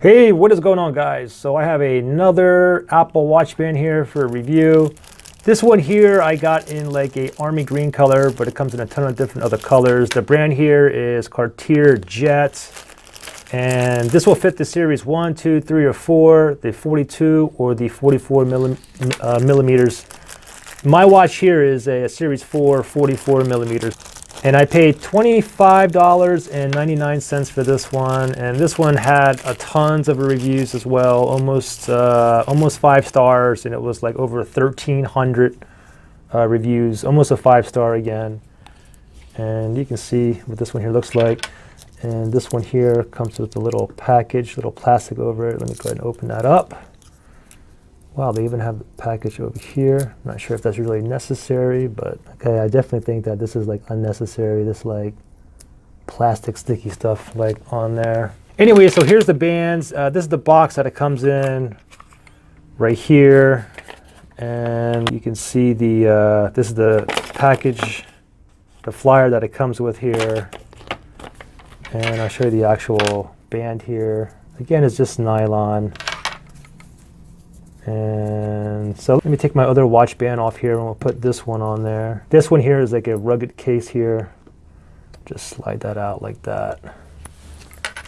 Hey, what is going on, guys? So I have another Apple Watch band here for a review. This one here I got in like a army green color, but it comes in a ton of different other colors. The brand here is Carterjett, and this will fit the series 1, 2, 3, or 4, the 42 or the 44 millimeters. My watch here is a series 4, 44 millimeters. And I paid $25.99 for this one, and this one had a tons of reviews as well, almost 5 stars, and it was like over 1,300 reviews, almost a 5-star again. And you can see what this one here looks like. And this one here comes with a little package, little plastic over it. Let me go ahead and open that up. Wow, they even have the package over here. I'm not sure if that's really necessary, but okay, I definitely think that this is like unnecessary. This like plastic sticky stuff like on there. Anyway, so here's the bands. This is the box that it comes in right here. And you can see the, this is the package, the flyer that it comes with here. And I'll show you the actual band here. Again, it's just nylon. And so let me take my other watch band off here and we'll put this one on there. This one here is like a rugged case here. Just slide that out like that.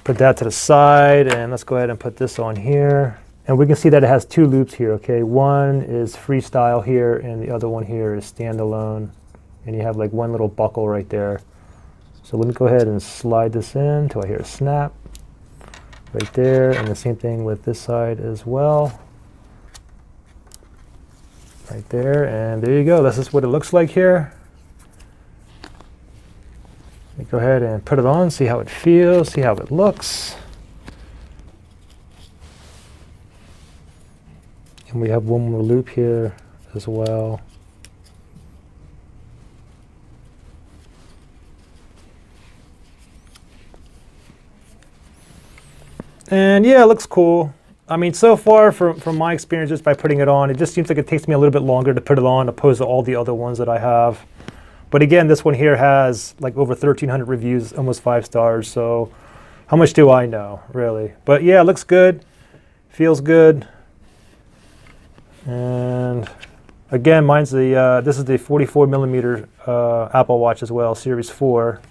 Put that to the side, and let's go ahead and put this on here. And we can see that it has 2 loops here, okay? One is freestyle here and the other one here is standalone. And you have like one little buckle right there. So let me go ahead and slide this in until I hear a snap. Right there, and the same thing with this side as well. Right there, and there you go. This is what it looks like here. Let me go ahead and put it on, see how it feels, see how it looks. And we have one more loop here as well. And yeah, it looks cool. I mean, so far from my experience just by putting it on, it just seems like it takes me a little bit longer to put it on opposed to all the other ones that I have. But again, this one here has like over 1,300 reviews, almost 5 stars. So how much do I know, really? But yeah, it looks good, feels good. And again, mine's the, this is the 44 millimeter Apple Watch as well, Series 4.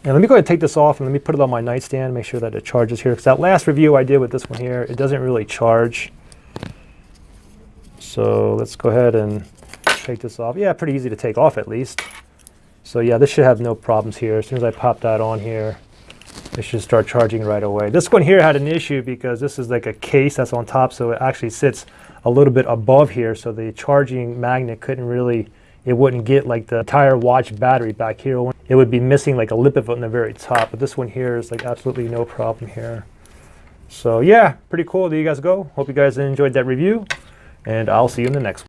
And let me go ahead and take this off and let me put it on my nightstand, make sure that it charges here. Because that last review I did with this one here, it doesn't really charge. So let's go ahead and take this off. Yeah, pretty easy to take off at least. So yeah, this should have no problems here. As soon as I pop that on here, it should start charging right away. This one here had an issue because this is like a case that's on top, so it actually sits a little bit above here. So the charging magnet couldn't really, it wouldn't get like the entire watch battery back here. It would be missing like a lip of it on the very top, but this one here is like absolutely no problem here. So yeah, pretty cool. There you guys go. Hope you guys enjoyed that review, and I'll see you in the next one.